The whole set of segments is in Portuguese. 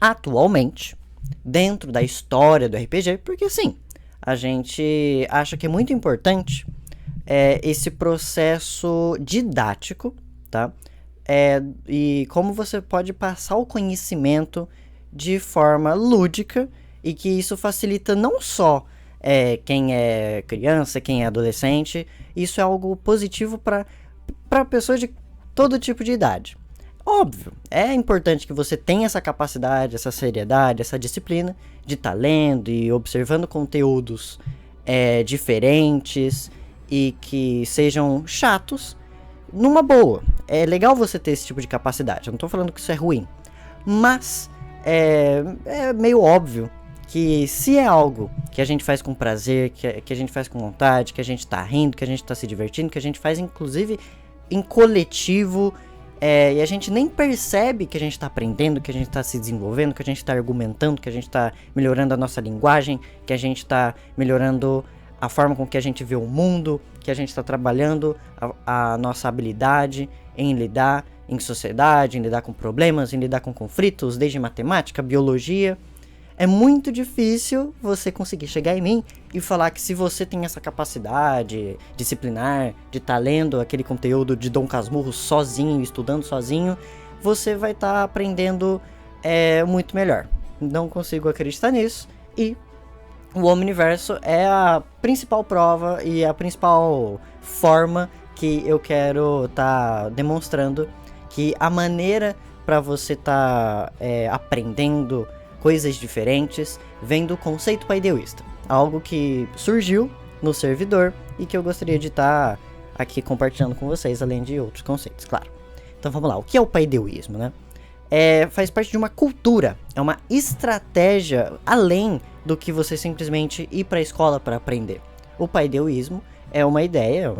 atualmente, dentro da história do RPG, porque sim, a gente acha que é muito importante esse processo didático, tá? E como você pode passar o conhecimento de forma lúdica e que isso facilita não só quem é criança, quem é adolescente, isso é algo positivo para pessoas de todo tipo de idade. Óbvio, é importante que você tenha essa capacidade, essa seriedade, essa disciplina de estar lendo e observando conteúdos diferentes e que sejam chatos numa boa. É legal você ter esse tipo de capacidade, eu não tô falando que isso é ruim, mas é meio óbvio que se é algo que a gente faz com prazer, que a gente faz com vontade, que a gente tá rindo, que a gente tá se divertindo, que a gente faz inclusive em coletivo, e a gente nem percebe que a gente tá aprendendo, que a gente tá se desenvolvendo, que a gente tá argumentando, que a gente tá melhorando a nossa linguagem, que a gente tá melhorando a forma com que a gente vê o mundo, que a gente está trabalhando a nossa habilidade em lidar em sociedade, em lidar com problemas, em lidar com conflitos, desde matemática, biologia. É muito difícil você conseguir chegar em mim e falar que se você tem essa capacidade disciplinar, de estar lendo aquele conteúdo de Dom Casmurro sozinho, estudando sozinho, você vai estar aprendendo muito melhor. Não consigo acreditar nisso e o Omniverso é a principal prova e a principal forma que eu quero estar demonstrando que a maneira para você estar aprendendo coisas diferentes vem do conceito paideísta. Algo que surgiu no servidor e que eu gostaria de estar aqui compartilhando com vocês, além de outros conceitos, claro. Então vamos lá, o que é o paideísmo, né? Faz parte de uma cultura, é uma estratégia além do que você simplesmente ir para a escola para aprender. O paideísmo é uma ideia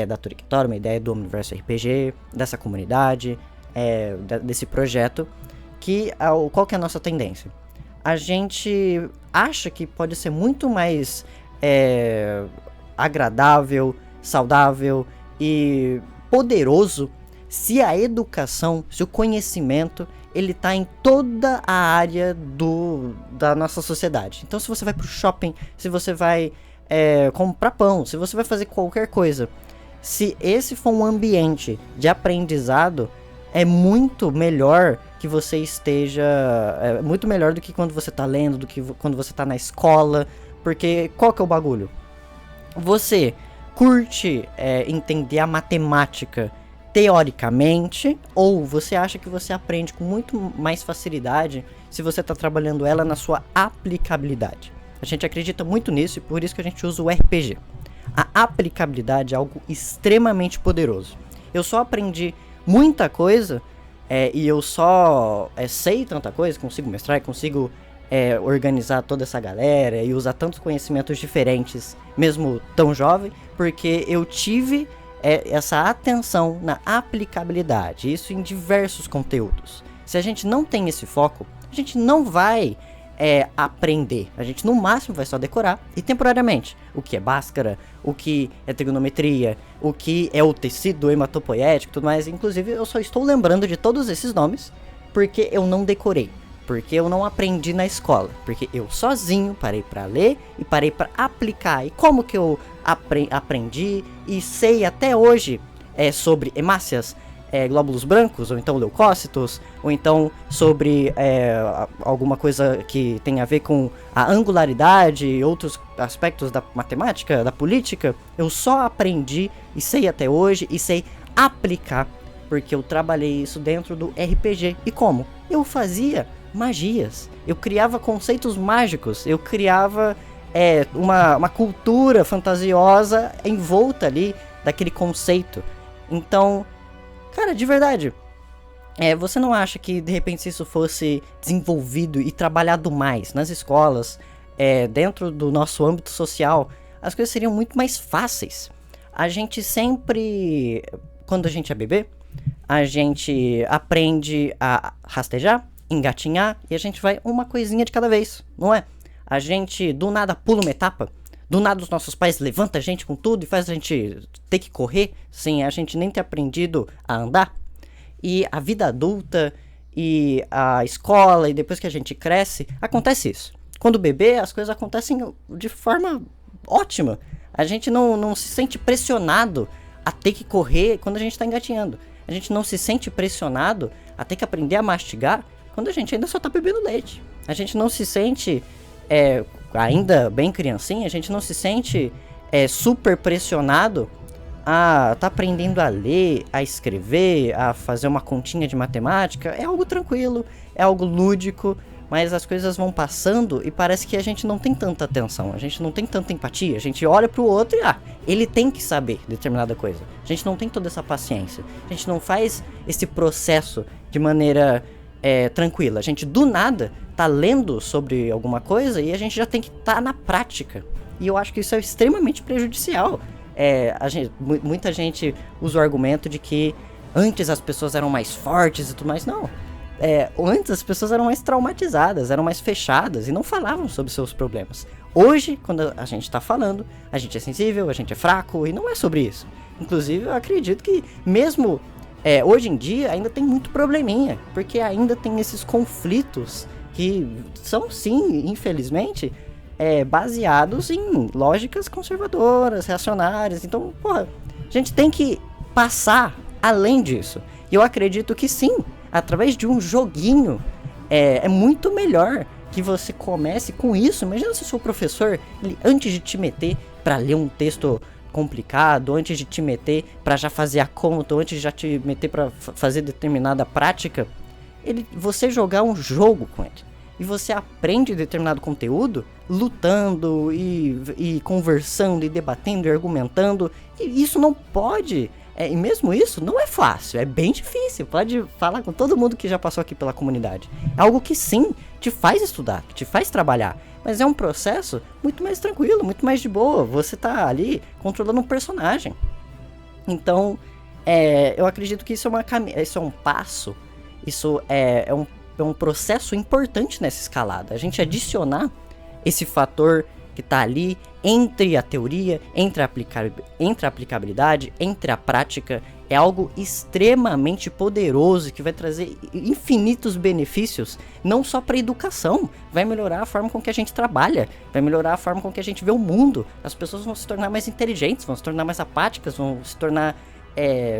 da Turictor, uma ideia do Omniverso RPG, dessa comunidade, desse projeto, qual que é a nossa tendência? A gente acha que pode ser muito mais agradável, saudável e poderoso se a educação, se o conhecimento, ele tá em toda a área da nossa sociedade. Então, se você vai pro shopping, se você vai comprar pão, se você vai fazer qualquer coisa, se esse for um ambiente de aprendizado, é muito melhor que você esteja... É muito melhor do que quando você tá lendo, do que quando você tá na escola, porque qual que é o bagulho? Você curte entender a matemática teoricamente, ou você acha que você aprende com muito mais facilidade se você está trabalhando ela na sua aplicabilidade. A gente acredita muito nisso e por isso que a gente usa o RPG. A aplicabilidade é algo extremamente poderoso. Eu só aprendi muita coisa e eu só sei tanta coisa, consigo mestrar, consigo organizar toda essa galera e usar tantos conhecimentos diferentes, mesmo tão jovem, porque eu tive essa atenção na aplicabilidade, isso em diversos conteúdos. Se a gente não tem esse foco, a gente não vai aprender, a gente no máximo vai só decorar e temporariamente o que é Bhaskara, o que é trigonometria, o que é o tecido hematopoético e tudo mais. Inclusive eu só estou lembrando de todos esses nomes porque eu não decorei, porque eu não aprendi na escola, porque eu sozinho parei para ler e parei para aplicar. E como que eu aprendi e sei até hoje sobre hemácias, glóbulos brancos, ou então leucócitos, ou então sobre alguma coisa que tem a ver com a angularidade e outros aspectos da matemática, da política. Eu só aprendi e sei até hoje e sei aplicar porque eu trabalhei isso dentro do RPG. E como? Eu fazia magias, eu criava conceitos mágicos, eu criava uma cultura fantasiosa envolta ali daquele conceito. Então, cara, de verdade, você não acha que de repente se isso fosse desenvolvido e trabalhado mais nas escolas, dentro do nosso âmbito social, as coisas seriam muito mais fáceis? A gente sempre, quando a gente é bebê, a gente aprende a rastejar, engatinhar, e a gente vai uma coisinha de cada vez, não é? A gente do nada pula uma etapa, do nada os nossos pais levantam a gente com tudo e faz a gente ter que correr sem a gente nem ter aprendido a andar. E a vida adulta e a escola, e depois que a gente cresce, acontece isso. Quando bebê, as coisas acontecem de forma ótima. A gente não se sente pressionado a ter que correr quando a gente está engatinhando. A gente não se sente pressionado a ter que aprender a mastigar quando a gente ainda só está bebendo leite. A gente não se sente, ainda bem criancinha, a gente não se sente super pressionado a tá aprendendo a ler, a escrever, a fazer uma continha de matemática. É algo tranquilo, é algo lúdico, mas as coisas vão passando e parece que a gente não tem tanta atenção, a gente não tem tanta empatia, a gente olha pro outro e ele tem que saber determinada coisa. A gente não tem toda essa paciência, a gente não faz esse processo de maneira tranquila. A gente do nada tá lendo sobre alguma coisa e a gente já tem que estar na prática. E eu acho que isso é extremamente prejudicial. Muita gente usa o argumento de que antes as pessoas eram mais fortes e tudo mais. Não. Antes as pessoas eram mais traumatizadas, eram mais fechadas e não falavam sobre seus problemas. Hoje, quando a gente tá falando, a gente é sensível, a gente é fraco e não é sobre isso. Inclusive, eu acredito que mesmo hoje em dia ainda tem muito probleminha, porque ainda tem esses conflitos que são sim, infelizmente, baseados em lógicas conservadoras, reacionárias. Então, a gente tem que passar além disso. E eu acredito que sim, através de um joguinho, é muito melhor que você comece com isso. Imagina se o seu professor, antes de te meter para ler um texto complicado, antes de te meter para já fazer a conta, ou antes de já te meter para fazer determinada prática, você jogar um jogo com ele. E você aprende determinado conteúdo lutando e conversando e debatendo e argumentando. E isso não pode... e mesmo isso não é fácil, é bem difícil. Pode falar com todo mundo que já passou aqui pela comunidade. É algo que sim, te faz estudar, que te faz trabalhar. Mas é um processo muito mais tranquilo, muito mais de boa. Você tá ali controlando um personagem. Então, eu acredito que isso é um passo, isso é um processo importante nessa escalada. A gente adicionar esse fator que tá ali entre a teoria, entre a aplicabilidade, entre a prática, é algo extremamente poderoso que vai trazer infinitos benefícios, não só para a educação, vai melhorar a forma com que a gente trabalha, vai melhorar a forma com que a gente vê o mundo. As pessoas vão se tornar mais inteligentes, vão se tornar mais apáticas, vão se tornar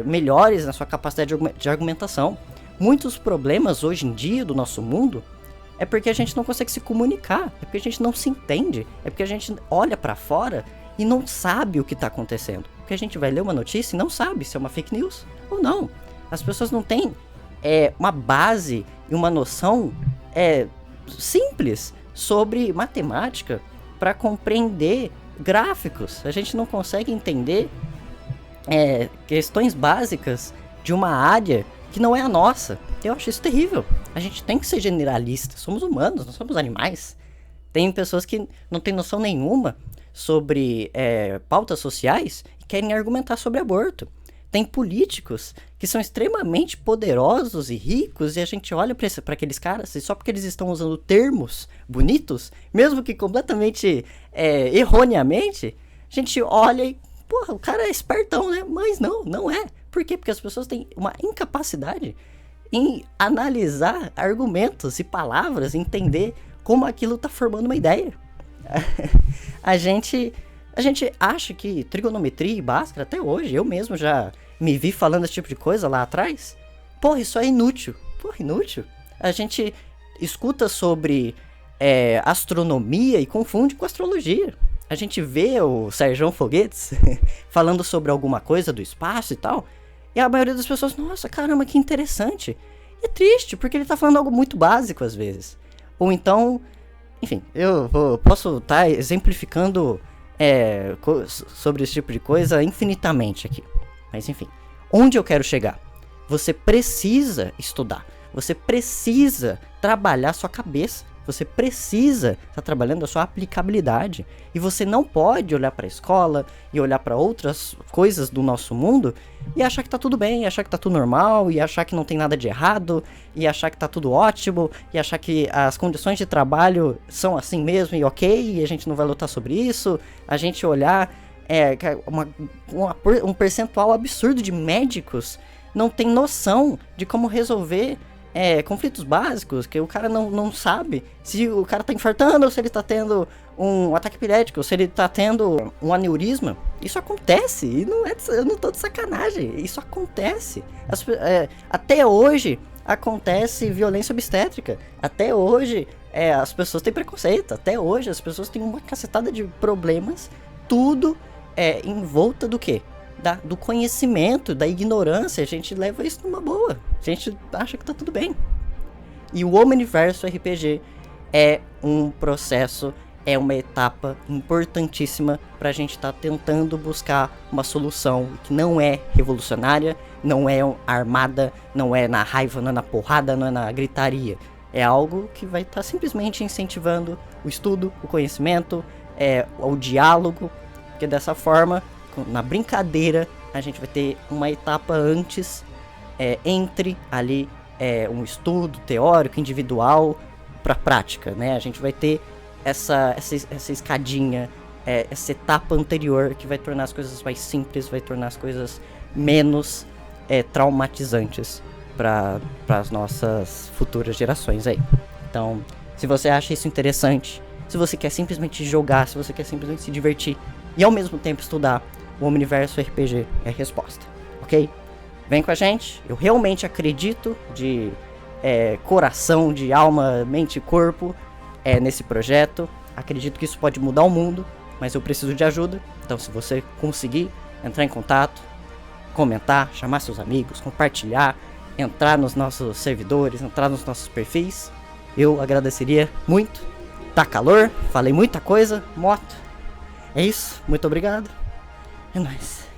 melhores na sua capacidade de argumentação. Muitos problemas hoje em dia do nosso mundo é porque a gente não consegue se comunicar, é porque a gente não se entende, é porque a gente olha pra fora e não sabe o que tá acontecendo. Porque a gente vai ler uma notícia e não sabe se é uma fake news ou não. As pessoas não têm uma base e uma noção simples sobre matemática para compreender gráficos. A gente não consegue entender questões básicas de uma área que não é a nossa. Eu acho isso terrível. A gente tem que ser generalista. Somos humanos, não somos animais. Tem pessoas que não têm noção nenhuma sobre pautas sociais e querem argumentar sobre aborto. Tem políticos que são extremamente poderosos e ricos e a gente olha para aqueles caras e só porque eles estão usando termos bonitos, mesmo que completamente erroneamente, a gente olha e, porra, o cara é espertão, né? Mas não é. Por quê? Porque as pessoas têm uma incapacidade em analisar argumentos e palavras, entender como aquilo está formando uma ideia. A gente acha que trigonometria e Bhaskara, até hoje, eu mesmo já me vi falando esse tipo de coisa lá atrás. Porra, isso é inútil. Porra, inútil. A gente escuta sobre astronomia e confunde com astrologia. A gente vê o Sérgio Foguetes falando sobre alguma coisa do espaço e tal, e a maioria das pessoas, nossa, caramba, que interessante. E é triste, porque ele tá falando algo muito básico às vezes. Ou então, enfim, posso estar exemplificando sobre esse tipo de coisa infinitamente aqui. Mas enfim, onde eu quero chegar? Você precisa estudar, você precisa trabalhar sua cabeça. Você precisa estar trabalhando a sua aplicabilidade. E você não pode olhar para a escola e olhar para outras coisas do nosso mundo e achar que tá tudo bem, achar que tá tudo normal, e achar que não tem nada de errado, e achar que tá tudo ótimo, e achar que as condições de trabalho são assim mesmo e ok, e a gente não vai lutar sobre isso. A gente olhar um percentual absurdo de médicos não tem noção de como resolver conflitos básicos que o cara não sabe se o cara tá infartando ou se ele tá tendo um ataque epilético, ou se ele tá tendo um aneurisma. Isso acontece, e eu não tô de sacanagem, isso acontece. Até hoje acontece violência obstétrica, até hoje as pessoas têm preconceito, até hoje as pessoas têm uma cacetada de problemas, tudo em volta do quê? Do conhecimento, da ignorância. A gente leva isso numa boa, a gente acha que tá tudo bem. E o Omniverso RPG é um processo, é uma etapa importantíssima pra gente estar tentando buscar uma solução que não é revolucionária, não é armada, não é na raiva, não é na porrada, não é na gritaria. É algo que vai estar simplesmente incentivando o estudo, o conhecimento, o diálogo, porque dessa forma, na brincadeira, a gente vai ter uma etapa antes, entre ali um estudo teórico, individual, para prática, né? A gente vai ter essa escadinha, essa etapa anterior que vai tornar as coisas mais simples, vai tornar as coisas menos traumatizantes para as nossas futuras gerações aí. Então, se você acha isso interessante, se você quer simplesmente jogar, se você quer simplesmente se divertir e ao mesmo tempo estudar, o Omniverso RPG é a resposta, ok? Vem com a gente, eu realmente acredito de coração, de alma, mente e corpo nesse projeto. Acredito que isso pode mudar o mundo, mas eu preciso de ajuda. Então, se você conseguir entrar em contato, comentar, chamar seus amigos, compartilhar, entrar nos nossos servidores, entrar nos nossos perfis, eu agradeceria muito. Tá calor, falei muita coisa, moto. É isso, muito obrigado. É nóis.